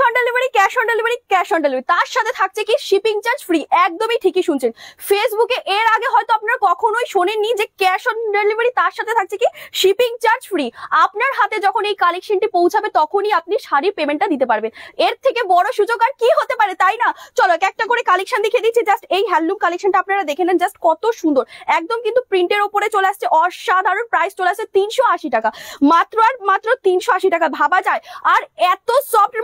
On delivery, cash on delivery, cash on delivery, তার সাথে থাকছে কি শিপিং চার্জ ফ্রি। একদমই ঠিকই শুনছেন, ফেসবুকে এর আগে হয়তো আপনারা কখনোই শোনেননি যে ক্যাশ অন ডেলিভারি তার সাথে থাকছে কি শিপিং চার্জ ফ্রি। আপনার হাতে যখন এই কালেকশনটি পৌঁছাবে তখনই আপনি শাড়ির পেমেন্টটা দিতে পারবেন। এর থেকে বড় সুযোগ আর কি হতে পারে, তাই না? চলো একটা করে কালেকশন দেখিয়ে দিচ্ছি। জাস্ট এই হ্যান্ডলুম কালেকশনটা আপনারা দেখে নেন, জাস্ট কত সুন্দর, একদম কিন্তু প্রিন্টের ওপরে চলে আসছে, অসাধারণ। প্রাইস চলে আসছে 380 টাকা, মাত্র আর মাত্র 380 টাকা, ভাবা যায়। আর এত সফট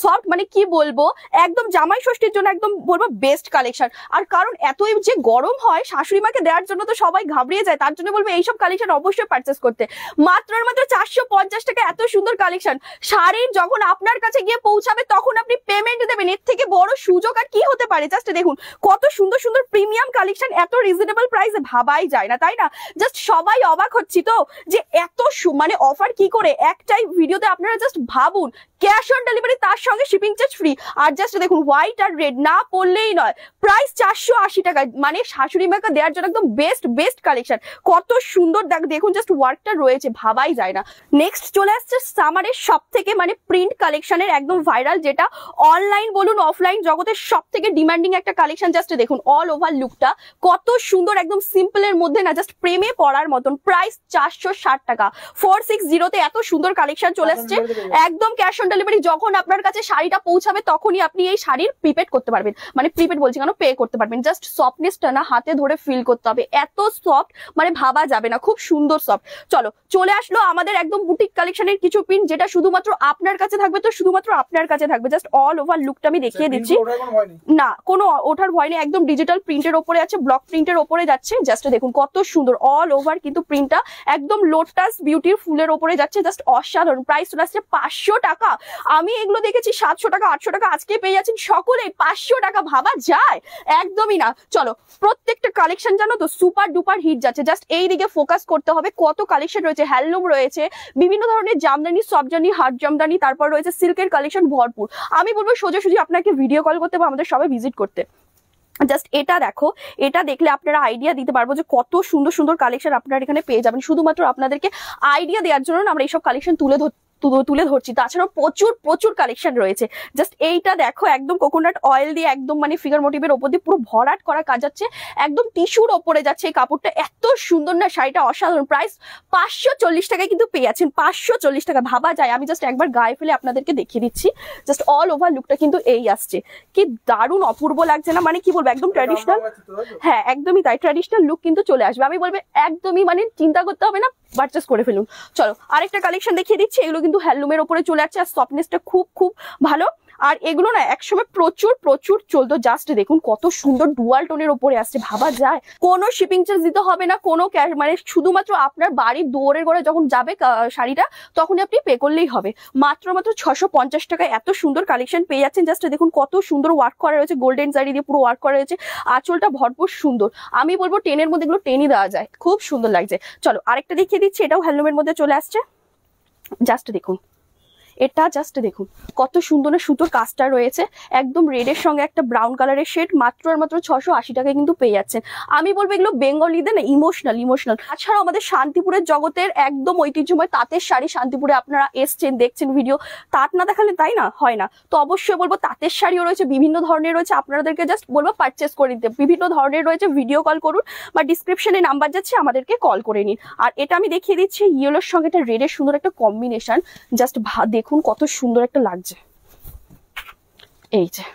সফট মানে কি বলবো, একদম জামাই ষষ্ঠীর জন্য একদম বলবো বেস্ট কালেকশন। আর কারণ এতই যে গরম হয়, শাশুড়ি মাকে দেওয়ার জন্য তো সবাই ঘাবড়িয়ে যায়, তার জন্য বলবো এইসব কালেকশন অবশ্যই পারচেস করতে। মাত্র আর মাত্র 450 টাকা, এত সুন্দর কালেকশন। শাড়ির যখন আপনার কাছে গিয়ে পৌঁছাবে তখন আপনি পেমেন্ট দেবেন, এর থেকে বড় সুযোগ আর কি হতে পারে? জাস্ট দেখুন কত সুন্দর সুন্দর প্রিমিয়াম কালেকশন, এত রিজনেবল প্রাইসে, ভাবাই যায় না, তাই না? জাস্ট সবাই অবাক হচ্ছি তো যে এত মানে অফার কি করে একটাই ভিডিওতে। আপনারা জাস্ট ভাবুন, ক্যাশ অন ডেলিভারি তার সঙ্গে শিপিং চার্জ ফ্রি। আর জাস্ট দেখুন হোয়াইট আর রেড না পড়লেই নয়, প্রাইস 480 টাকা, মানে শাশুড়ি মাকে দেওয়ার জন্য একদম বেস্ট কালেকশন। কত সুন্দর দেখুন জাস্ট ওয়ার্কটা রয়েছে, ভাবাই যায় না। নেক্সট চলে আসছে সামারের সব থেকে মানে প্রিন্ট কালেকশনের একদম ভাইরাল, যেটা অনলাইন বলুন অফলাইন জগতের সব থেকে ডিমান্ডিং একটা কালেকশন। জাস্ট দেখুন অল ওভার লুকটা কত সুন্দর, একদম সিম্পলের মধ্যে না, জাস্ট প্রেমে পড়ার মতন। প্রাইস 460 টাকা, 460 এত সুন্দর কালেকশন চলে আসছে, একদম ক্যাশ অন ডেলিভারি। যখন আপনার কাছে শাড়িটা পৌঁছাবে তখনই আপনি এই শাড়ির প্রিপেড করতে পারবেন, মানে প্রিপেড বলছি কেন, পে করতে পারবেন। জাস্ট সফটনেসটা না হাতে ধরে ফিল করতে হবে, এত সফট মানে ভাবা যাবে না, খুব সুন্দর সফট। চলো চলে আসলো আমাদের একদম বুটিক কালেকশনের কিছু প্রিন্ট, যেটা শুধুমাত্র আপনার কাছে থাকবে, তো শুধুমাত্র আপনার কাছে থাকবে। জাস্ট অল ওভার লুকটা আমি দেখিয়ে দিচ্ছি, না কোনো ওঠার ভয় নেই, একদম ডিজিটাল প্রিন্টের ওপরে আছে, ব্লক প্রিন্টের ওপরে যাচ্ছে। জাস্ট দেখুন কত সুন্দর অল ওভার কিন্তু প্রিন্টটা একদম লোটাস বিউটির ফুলের ওপরে যাচ্ছে, জাস্ট অসাধারণ। প্রাইস চলে আসছে 500 টাকা। আমি এগুলো দেখেছি 700 টাকা 800 টাকা, আজকে পেয়ে যাচ্ছেন সকলে 500 টাকা, ভাবা যায়? একদমই না। চলো প্রত্যেকটা কালেকশন জানো তো সুপার ডুপার হিট যাচ্ছে, জাস্ট এই দিকে ফোকাস করতে হবে। কত কালেকশন রয়েছে, হ্যান্ডলুম রয়েছে, বিভিন্ন ধরনের জামদানি, সফটজানি, হার্ড জামদানি, তারপর রয়েছে সিল্কের কালেকশন ভরপুর। আমি বলবো সোজাসুজি আপনাকে ভিডিও কল করতে বা আমাদের সবাই ভিজিট করতে। জাস্ট এটা দেখো, এটা দেখলে আপনারা আইডিয়া দিতে পারবো যে কত সুন্দর সুন্দর কালেকশন আপনারা এখানে পেয়ে যাবেন। শুধুমাত্র আপনাদেরকে আইডিয়া দেওয়ার জন্য আমরা এইসব কালেকশন তুলে ধরছি, তাছাড়াও প্রচুর কালেকশন রয়েছে। জাস্ট এইটা দেখো, একদম কোকোনাট অয়েল দিয়ে একদম মানে ফিগার মোটিভের ওপর দিয়ে পুরো ভরাট করা কাজ যাচ্ছে, একদম টিস্যুর ওপরে যাচ্ছে এই কাপড়টা, এত সুন্দর না শাড়িটা, অসাধারণ। প্রাইস 540 টাকায় কিন্তু পেয়ে যাচ্ছেন, 540 টাকা, ভাবা যায়? আমি জাস্ট একবার গায়ে ফেলে আপনাদেরকে দেখিয়ে দিচ্ছি। জাস্ট অল ওভার লুকটা কিন্তু এই আসছে, কি দারুণ অপূর্ব লাগছে না? মানে কি বলবো, একদম ট্র্যাডিশনাল, হ্যাঁ একদমই তাই, ট্র্যাডিশনাল লুক কিন্তু চলে আসবে। আমি বলবো একদমই মানে চিন্তা করতে হবে না, পারচেস করে ফেলুন। চলো আরেকটা কালেকশন দেখিয়ে দিচ্ছি, এগুলো কিন্তু হ্যান্ডলুমের ওপরে চলে আসছে, আর সফটনেসটা খুব ভালো। আর এগুলো না একসময় প্রচুর চলতো। জাস্ট দেখুন কত সুন্দর ডুয়াল টোনের ওপরে আসছে, ভাবা যায়? কোনো শিপিং চার্জ দিতে হবে না, কোনো মানে শুধুমাত্র আপনার বাড়ির দুয়ারের ঘরে যখন যাবে শাড়িটা তখন আপনি পে করলেই হবে। মাত্র 650 টাকায় এত সুন্দর কালেকশন পেয়ে যাচ্ছেন। জাস্ট দেখুন কত সুন্দর ওয়ার্ক করা রয়েছে, গোল্ডেন জারি দিয়ে পুরো ওয়ার্ক করা রয়েছে, আঁচলটা ভরপুর সুন্দর। আমি বলবো 10-এর মধ্যে এগুলো 10ই দেওয়া যায়, খুব সুন্দর লাগছে। চলো আরেকটা দেখিয়ে দিচ্ছি, এটাও হ্যান্ডলুমের মধ্যে চলে আসছে। জাস্ট দেখুন এটা, জাস্ট দেখুন কত সুন্দর না সুতোর কাজটা রয়েছে, একদম রেডের সঙ্গে একটা ব্রাউন কালারের শেড, মাত্র আর মাত্র 680 টাকায় কিন্তু পেয়ে যাচ্ছেন। আমি বলবো এগুলো বেঙ্গলিদের না ইমোশনাল। তাছাড়াও আমাদের শান্তিপুরের জগতের একদম ঐতিহ্যময় তাঁতের শাড়ি, শান্তিপুরে আপনারা এসছেন দেখছেন ভিডিও, তাঁত না দেখালে তাই না হয় না, তো অবশ্যই বলবো তাঁতের শাড়িও রয়েছে, বিভিন্ন ধরনের রয়েছে, আপনাদেরকে জাস্ট বলবো পারচেস করে নিতে। বিভিন্ন ধরনের রয়েছে, ভিডিও কল করুন বা ডিসক্রিপশনে নাম্বার যাচ্ছে, আমাদেরকে কল করে নিন। আর এটা আমি দেখিয়ে দিচ্ছি ইয়েলোর সঙ্গে একটা রেডের সুন্দর একটা কম্বিনেশন, জাস্ট দেখুন কত সুন্দর একটা লাগছে। এই যে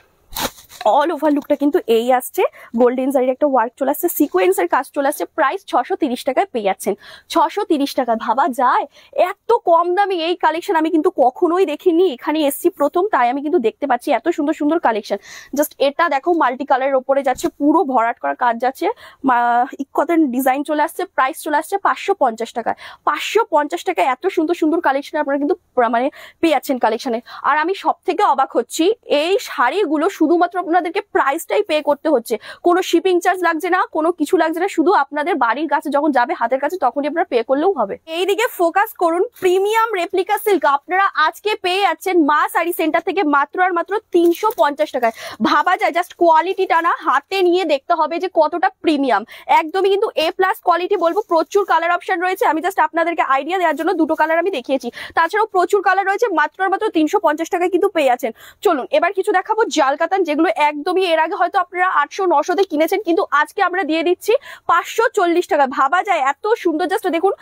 অল ওভার লুকটা কিন্তু এই আসছে, গোল্ডেন জারির একটা ওয়ার্ক চলে আসছে, সিকোয়েন্সের কাজ চলে আসছে। প্রাইস 630 টাকায় পেয়ে যাচ্ছেন, 630 টাকা, ভাবা যায়? এত কম দামে এই কালেকশন আমি কিন্তু কখনোই দেখিনি, এখানে এসছি প্রথম, তাই আমি কিন্তু দেখতে পাচ্ছি এত সুন্দর সুন্দর কালেকশন। জাস্ট এটা দেখো মাল্টি কালারের ওপরে যাচ্ছে, পুরো ভরাট করা কাজ যাচ্ছে, ইকতের ডিজাইন চলে আসছে। প্রাইস চলে আসছে 550 টাকায়, 550 টাকায় এত সুন্দর সুন্দর কালেকশন আপনারা কিন্তু মানে পেয়ে যাচ্ছেন কালেকশনে। আর আমি সব থেকে অবাক হচ্ছি, এই শাড়িগুলো শুধুমাত্র আপনাদেরকে প্রাইসটাই পে করতে হচ্ছে, কোনো শিপিং চার্জ লাগছে না, কোনো কিছু লাগছে না, শুধু আপনাদের বাড়ির কাছে যখন যাবে হাতের কাছে তখনই আপনারা পে করলেও হবে। এইদিকে ফোকাস করুন, প্রিমিয়াম রেপ্লিকা সিল্ক আপনারা আজকে পেয়ে যাচ্ছেন মা শাড়ি সেন্টার থেকে মাত্র আর মাত্র 350 টাকায়। ভাবা যায় জাস্ট কোয়ালিটিটা না হাতে নিয়ে দেখতে হবে যে কতটা প্রিমিয়াম, একদমই কিন্তু A+ কোয়ালিটি বলবো। প্রচুর কালার অপশন রয়েছে, আমি জাস্ট আপনাদেরকে আইডিয়া দেওয়ার জন্য দুটো কালার আমি দেখিয়েছি, তাছাড়াও প্রচুর কালার রয়েছে। মাত্র আর মাত্র 350 টাকায় কিন্তু পেয়ে যাচ্ছেন। চলুন এবার কিছু দেখাবো জাল কাতান, যেগুলো একদমই এর আগে হয়তো আপনারা 800-900 কিনেছেন, কিন্তু আজকে আমরা দিয়ে দিচ্ছি 540 টাকা। ভাবা যায় এত সুন্দর, জাস্ট দেখুন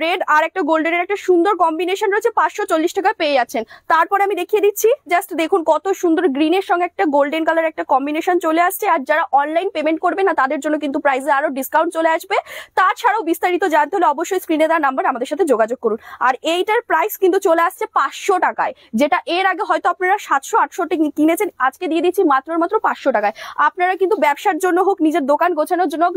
রেড আর একটা গোল্ডেনের একটা সুন্দর কম্বিনেশন রয়েছে, 540 টাকায় পেয়ে যাচ্ছেন। তারপরে আমি দেখিয়ে দিচ্ছি, জাস্ট দেখুন কত সুন্দর গ্রিনের সঙ্গে একটা গোল্ডেন কালার একটা কম্বিনেশন চলে আসছে। আর যারা অনলাইন পেমেন্ট করবে না তাদের জন্য কিন্তু প্রাইসে আরো ডিসকাউন্ট চলে আসবে। তাছাড়াও বিস্তারিত জানতে হলে অবশ্যই স্ক্রিনে দেওয়া নাম্বার আমাদের সাথে যোগাযোগ করুন। আর এইটার প্রাইস কিন্তু চলে আসছে 500 টাকায়, যেটা এর আগে হয়তো আপনারা 700-800 কিনেছেন, আজকে দিয়ে দিচ্ছি মাত্র 500 টাকায়। আপনারা কিন্তু ব্যবসার জন্য হোক, নিজের দোকান গোছানোর জন্য হোক,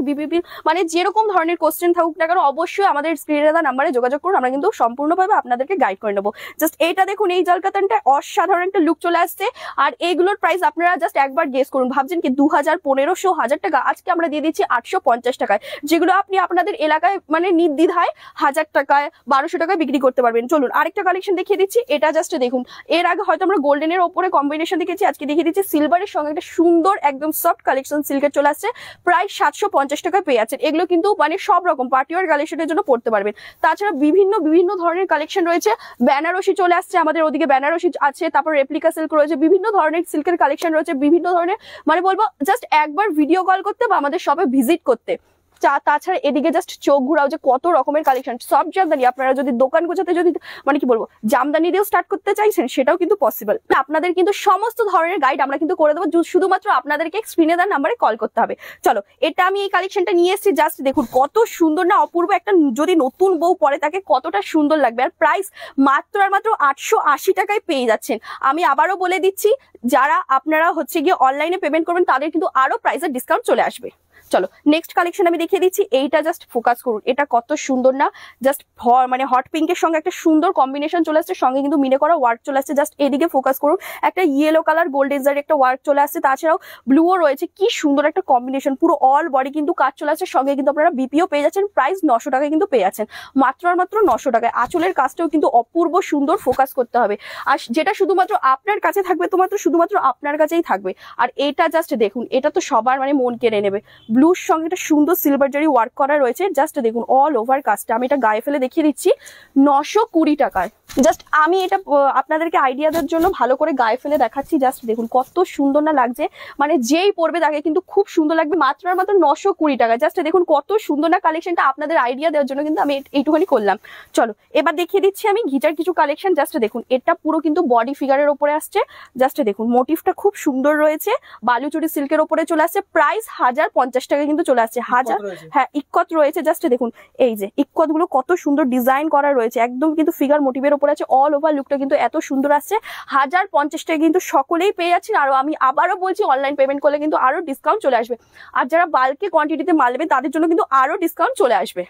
মানে যেরকম ধরনের কোশ্চেন থাকুক না কেন অবশ্যই আমাদের স্ক্রিনে দেওয়া নাম্বারে যোগাযোগ করুন, আমরা কিন্তু সম্পূর্ণভাবে আপনাদেরকে গাইড করে নেবো। জাস্ট এইটা দেখুন, এই জাল কাতানটা অসাধারণ একটা লুক চলে আসছে। আর এইগুলোর প্রাইস আপনারা জাস্ট একবার গেস করুন, ভাবছেন কি 2000, 1500, 1000 টাকা, আজকে আমরা দিয়ে দিচ্ছি 850 টাকায়, যেগুলো আপনি আপনাদের এলাকায় মানে নির্দ্বিধায় 1000 টাকায়, 1200 টাকায় বিক্রি করতে পারবেন। চলুন আরেকটা কালেকশন দেখিয়ে দিচ্ছি, এটা জাস্ট দেখুন। এর আগে হয়তো আমরা গোল্ডেনের ওপরে কম্বিনেশন দেখেছি, আজকে দেখিয়ে দিচ্ছি সিলভারের সঙ্গে একটা সুন্দর একদম সফট কালেকশন সিল্কের চলে আসছে, প্রায় 750 টাকায় পেয়ে যাচ্ছেন। এগুলো কিন্তু মানে সব রকম পার্টিওয়ার কালেকশনের জন্য পড়তে পারবেন। তাছাড়া বিভিন্ন ধরনের কালেকশন রয়েছে, বেনারসি চলে আসছে আমাদের ওদিকে, বেনারসি আছে, তারপর রেপ্লিকা সিল্ক রয়েছে, বিভিন্ন ধরনের সিল্কের কালেকশন রয়েছে, বিভিন্ন ধরনের মানে বলবো জাস্ট একবার ভিডিও কল করতে বা আমাদের শপে ভিজিট করতে। তাছাড়া এদিকে জাস্ট চোখ ঘুরাও যে কত রকমের কালেকশন, সব জামদানি। আপনারা যদি দোকান গোছাতে যদি মানে কি বলবো জামদানি দিয়েও স্টার্ট করতে চাইছেন সেটাও কিন্তু পসিবল। আপনাদের কিন্তু সমস্ত ধরনের গাইড আমরা কিন্তু করে দেবো, শুধুমাত্র আপনাদেরকে স্ক্রিনে দেওয়ার নাম্বারে কল করতে হবে। চলো এটা আমি এই কালেকশনটা নিয়ে এসেছি, জাস্ট দেখুন কত সুন্দর না, অপূর্ব একটা, যদি নতুন বউ পরে তাকে কতটা সুন্দর লাগবে। আর প্রাইস মাত্র আর মাত্র 880 টাকায় পেয়ে যাচ্ছেন। আমি আবারও বলে দিচ্ছি, যারা আপনারা হচ্ছে গিয়ে অনলাইনে পেমেন্ট করবেন তাদের কিন্তু আরো প্রাইসের ডিসকাউন্ট চলে আসবে। চলো নেক্সট কালেকশন আমি দেখিয়ে দিচ্ছি, এইটা জাস্ট ফোকাস করুন, এটা কত সুন্দর না, জাস্ট মানে হট পিঙ্কের সঙ্গে একটা সুন্দর কম্বিনেশন চলে আসছে, সঙ্গে কিন্তু মিনে করা ওয়ার্ক চলে আসছে। জাস্ট এদিকে ফোকাস করুন, একটা ইয়েলো কালার গোল্ডেন একটা ওয়ার্ক চলে আসছে, তাছাড়াও ব্লুও রয়েছে, কি সুন্দর একটা কম্বিনেশন, পুরো অল বডি কিন্তু কাজ চলে আসছে, সঙ্গে কিন্তু আপনারা বিপিও পেয়ে যাচ্ছেন। প্রাইস 900 টাকায় কিন্তু পেয়ে যাচ্ছেন, মাত্র আর মাত্র 900 টাকায়। আঁচলের কাজটাও কিন্তু অপূর্ব সুন্দর, ফোকাস করতে হবে। আর যেটা শুধুমাত্র আপনার কাছে থাকবে, শুধুমাত্র আপনার কাছেই থাকবে। আর এটা জাস্ট দেখুন, এটা তো সবার মানে মন কেড়ে নেবে। ব্লুর সঙ্গে একটা সুন্দর সিলভার জারি ওয়ার্ক করা রয়েছে, জাস্ট দেখুন অল ওভার কাজটা। আমি এটা গায়ে ফেলে দেখিয়ে দিচ্ছি 920 টাকায়। জাস্ট আমি এটা আপনাদেরকে আইডিয়া দেওয়ার জন্য ভালো করে গায়ে ফেলে দেখাচ্ছি, জাস্ট দেখুন কত সুন্দর না লাগছে, মানে যেই পরবে তাকে কিন্তু খুব সুন্দর লাগবে। মাত্র আর মাত্র 920 টাকা। জাস্ট দেখুন কত সুন্দর না কালেকশনটা, আপনাদের আইডিয়া দেওয়ার জন্য কিন্তু আমি এইটুখানি করলাম। চলো এবার দেখিয়ে দিচ্ছি আমি ঘিচার কিছু কালেকশন। জাস্ট দেখুন এটা পুরো কিন্তু বডি ফিগারের ওপরে আসছে, জাস্ট দেখুন মোটিভটা খুব সুন্দর রয়েছে, বালুচুরি সিল্কের ওপরে চলে আসছে, প্রাইস 1050 টাকা কিন্তু চলে আসছে। 1000, হ্যাঁ ইক্কত রয়েছে। জাস্ট দেখুন এই যে ইক্কত গুলো কত সুন্দর ডিজাইন করা রয়েছে, একদম কিন্তু ফিগার মোটিভের উপরে আছে, অল ওভার লুকটা কিন্তু এত সুন্দর আসছে। 1050 টাকা কিন্তু সকলেই পেয়ে যাচ্ছেন। আর আমি আবারও বলছি, অনলাইন পেমেন্ট করলে কিন্তু আরো ডিসকাউন্ট চলে আসবে। আর যারা বাল্কে কোয়ান্টিটিতে মাল নেবেন তাদের জন্য কিন্তু আরো ডিসকাউন্ট চলে আসবে।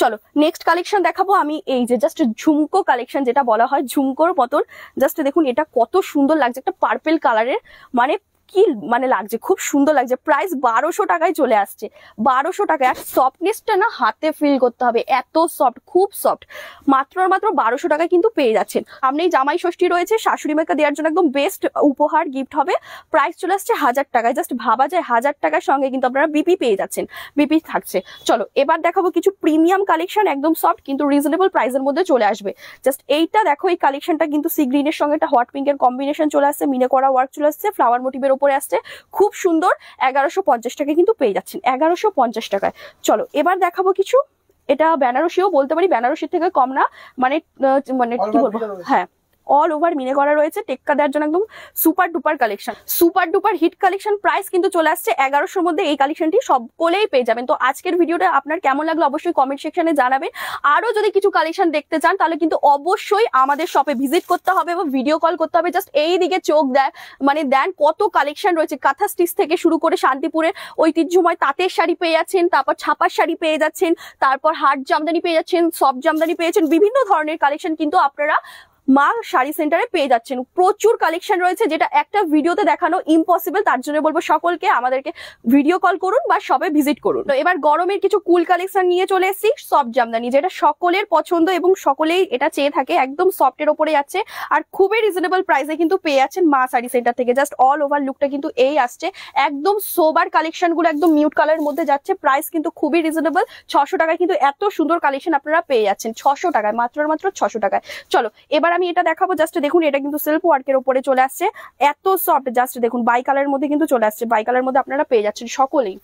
চলো নেক্সট কালেকশন দেখাবো আমি, এই যে জাস্ট ঝুমকো কালেকশন যেটা বলা হয়, ঝুমকোর মতন। জাস্ট দেখুন এটা কত সুন্দর লাগছে, একটা পার্পেল কালারের, মানে কি মানে লাগছে, খুব সুন্দর লাগছে। প্রাইস 1200 টাকায় চলে আসছে, 1200 টাকায়। আর সফটনেসটা না হাতে ফিল করতে হবে, এত সফট, খুব সফট। মাত্র আর মাত্র 1200 টাকায় কিন্তু পেয়ে যাচ্ছেন। সামনেই জামাই ষষ্ঠী রয়েছে, শাশুড়ি মাকে দেওয়ার জন্য একদম বেস্ট উপহার গিফট হবে। প্রাইস চলে আসছে 1000 টাকায়। জাস্ট ভাবা যায় 1000 টাকার সঙ্গে কিন্তু আপনারা বিপি পেয়ে যাচ্ছেন, বিপি থাকছে। চলো এবার দেখাবো কিছু প্রিমিয়াম কালেকশন, একদম সফট কিন্তু রিজনেবল প্রাইসের মধ্যে চলে আসবে। জাস্ট এইটা দেখো, এই কালেকশনটা কিন্তু সি গ্রিনের সঙ্গে একটা হট পিঙ্কের কম্বিনেশন চলে আসছে, মিনে করা ওয়ার্ক চলে আসছে, ফ্লাওয়ার মোটিভের উপরে আসছে, খুব সুন্দর। 1150 টাকায় কিন্তু পেয়ে যাচ্ছেন, 1150 টাকায়। চলো এবার দেখাবো কিছু, এটা বেনারসিও বলতে পারি, বেনারসির থেকে কম না, মানে মানে কি বলবো, হ্যাঁ অল ওভার মিনে করা রয়েছে, টেক্কা দেওয়ার জন্য একদম super duper collection, super duper hit collection. Price কিন্তু চলে আসছে 1100-র মধ্যে। এই কালেকশনটি সকলেই পেয়ে যাবেন। তো আজকের ভিডিওটা আপনার কেমন লাগলো অবশ্যই কমেন্ট সেকশনে জানাবেন। আরো যদি কিছু কালেকশন দেখতে চান তাহলে কিন্তু অবশ্যই আমাদের শপে ভিজিট করতে হবে এবং ভিডিও কল করতে হবে। জাস্ট এই দিকে চোখ দেন কত কালেকশন রয়েছে, কাঁথা স্টিচ থেকে শুরু করে শান্তিপুরের ঐতিহ্যময় তাঁতের শাড়ি পেয়ে যাচ্ছেন, তারপর ছাপার শাড়ি পেয়ে যাচ্ছেন, তারপর হাট জামদানি পেয়ে যাচ্ছেন, সব জামদানি পেয়েছেন, বিভিন্ন ধরনের কালেকশন কিন্তু আপনারা মা শাড়ি সেন্টারে পেয়ে যাচ্ছেন। প্রচুর কালেকশন রয়েছে, যেটা একটা ভিডিওতে দেখানো ইম্পসিবল। তার জন্য বলবো সকলকে আমাদেরকে ভিডিও কল করুন বা শপে ভিজিট করুন। তো এবার গরমের কিছু কুল কালেকশন নিয়ে চলে এসেছি, সফট জামদানি, যেটা সকলের পছন্দ এবং সকলেই এটা চেয়ে থাকে। একদম সফটের ওপরে যাচ্ছে আর খুবই রিজনেবল প্রাইসে কিন্তু পেয়ে যাচ্ছেন মা শাড়ি সেন্টার থেকে। জাস্ট অল ওভার লুকটা কিন্তু এই আসছে, একদম সোবার কালেকশন গুলো একদম মিউট কালারের মধ্যে যাচ্ছে। প্রাইস কিন্তু খুবই রিজনেবল, 600 টাকায় কিন্তু এত সুন্দর কালেকশন আপনারা পেয়ে যাচ্ছেন। 600 টাকায়, মাত্র 600 টাকায়। চলো এবার আমি এটা দেখাবো। জাস্ট দেখুন, এটা কিন্তু সেলফ ওয়ার্কের উপরে চলে আসছে, এত সফট। জাস্ট দেখুন, বাই কালারের মধ্যে কিন্তু চলে আসছে, বাই কালারের মধ্যে আপনারা পেয়ে যাচ্ছেন সকলেই।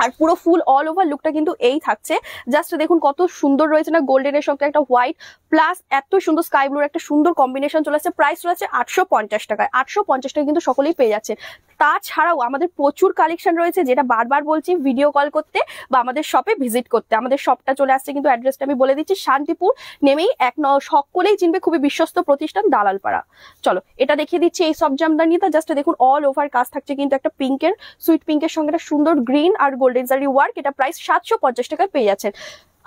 আর পুরো ফুল অল ওভার লুকটা কিন্তু এই থাকছে। জাস্ট দেখুন কত সুন্দর রয়েছে না, গোল্ডেনের সঙ্গে একটা হোয়াইট প্লাস এত সুন্দর স্কাই ব্লুর একটা সুন্দর কম্বিনেশন চলে আসছে। প্রাইস চলে আসছে 850 টাকায়। 850 টাকায় কিন্তু সকলেই পেয়ে যাচ্ছে। তাছাড়াও আমাদের প্রচুর কালেকশন রয়েছে, যেটা বারবার বলছি ভিডিও কল করতে বা আমাদের শপে ভিজিট করতে। আমাদের শপটা চলে আসছে কিন্তু, অ্যাড্রেসটা আমি বলে দিচ্ছি, শান্তিপুর নেমেই সকলেই চিনবে, খুবই বিশ্বস্ত প্রতিষ্ঠান দালালপাড়া। চলো এটা দেখিয়ে দিচ্ছি এই সব জামদানিটা। জাস্ট দেখুন অল ওভার কাজ থাকছে কিন্তু একটা পিঙ্কের, সুইট পিঙ্কের সঙ্গে একটা সুন্দর গ্রিন আর গোল্ডেন জারি ওয়ার্ক। এটা প্রাইস 750 টাকায় পেয়ে যাচ্ছেন।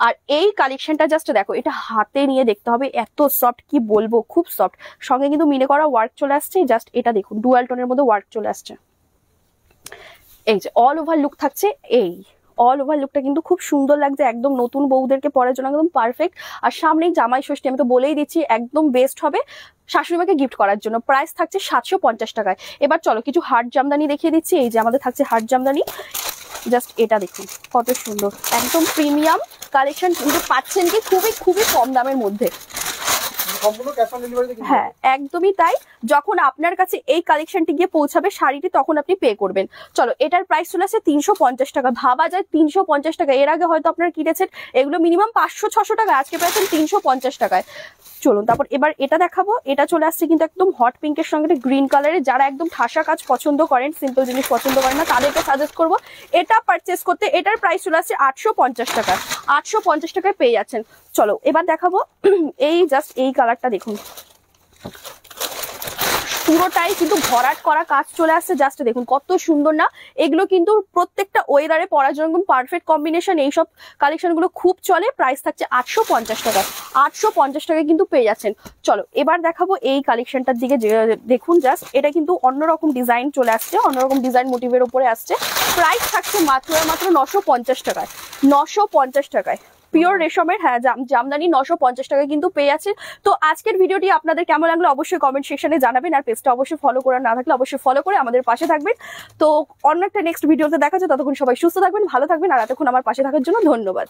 আর এই কালেকশনটা জাস্ট দেখো, এটা হাতে নিয়ে দেখতে হবে, এত সফট কি বলবো, খুব সফট। সঙ্গে কিন্তু মিনে করা ওয়ার্ক চলে আসছে। জাস্ট এটা দেখুন, ডুয়াল টোনের মধ্যে ওয়ার্ক চলে আসছে। এই যে অল ওভার লুক থাকছে, এই অল ওভার লুকটা কিন্তু খুব সুন্দর লাগছে, একদম নতুন বউদেরকে পরার জন্য একদম পারফেক্ট। আর সামনেই জামাই ষষ্ঠী, আমি তো বলেই দিচ্ছি একদম বেস্ট হবে শাশুড়িমাকে গিফট করার জন্য। প্রাইস থাকছে 750 টাকায়। এবার চলো কিছু হার্ড জামদানি দেখিয়ে দিচ্ছি। এই যে আমাদের থাকছে হার্ড জামদানি। জাস্ট এটা দেখুন কত সুন্দর, একদম প্রিমিয়াম কালেকশন কিন্তু পাচ্ছেন কি খুবই খুবই কম দামের মধ্যে। হ্যাঁ একদমই তাই। যখন আপনার কাছে এই কালেকশনটি গিয়ে পৌঁছাবে শাড়িটি, তখন আপনি পে করবেন। চলো এটার প্রাইস চলে আসছে 350 টাকা। ভাবা যায় 350 টাকা। এর আগে হয়তো আপনারা কিনেছেন এগুলো মিনিমাম 500-600 টাকা, আজকে পেয়েছেন 350 টাকায়। চলুন তারপর এবার এটা দেখাবো। এটা চলে আসছে কিন্তু একদম হট পিঙ্কের সঙ্গে গ্রিন কালারের। যারা একদম ঠাসা কাজ পছন্দ করেন, সিম্পল জিনিস পছন্দ করেন না, তাদেরকে সাজেস্ট করবো এটা পারচেস করতে। এটার প্রাইস চলে আসছে 850 টাকা। 850 টাকায় পেয়ে যাচ্ছেন। চলো এবার দেখাবো এই জাস্ট এই কালারটা দেখুন, পুরোটাই কিন্তু ভরাট করা কাজ চলে আসছে। জাস্ট দেখুন কত সুন্দর না। এগুলো কিন্তু প্রত্যেকটা ওয়েদারে পরার জন্য পারফেক্ট কম্বিনেশন। এইসব কালেকশন গুলো খুব চলে। প্রাইস থাকছে 850 টাকা। 850 টাকায় কিন্তু পেয়ে যাচ্ছেন। চলো এবার দেখাবো এই কালেকশনটার দিকে। দেখুন জাস্ট এটা কিন্তু অন্যরকম ডিজাইন চলে আসছে, অন্যরকম ডিজাইন মোটিভের উপরে আসছে। প্রাইস থাকছে মাত্র 950 টাকায়। 950 টাকায় পিওর রেশমের, হ্যাঁ জামদানি 950 টাকায় কিন্তু পেয়ে যাচ্ছে। তো আজকের ভিডিওটি আপনাদের কেমন লাগলো অবশ্যই কমেন্ট সেকশনে জানাবেন। আর পেজটা অবশ্যই ফলো করা না থাকলে অবশ্যই ফলো করে আমাদের পাশে থাকবেন। তো অন্য একটা নেক্সট ভিডিওতে দেখা যাচ্ছে। ততক্ষণ সবাই সুস্থ থাকবেন, ভালো থাকবেন। আর এতক্ষণ আমার পাশে থাকার জন্য ধন্যবাদ।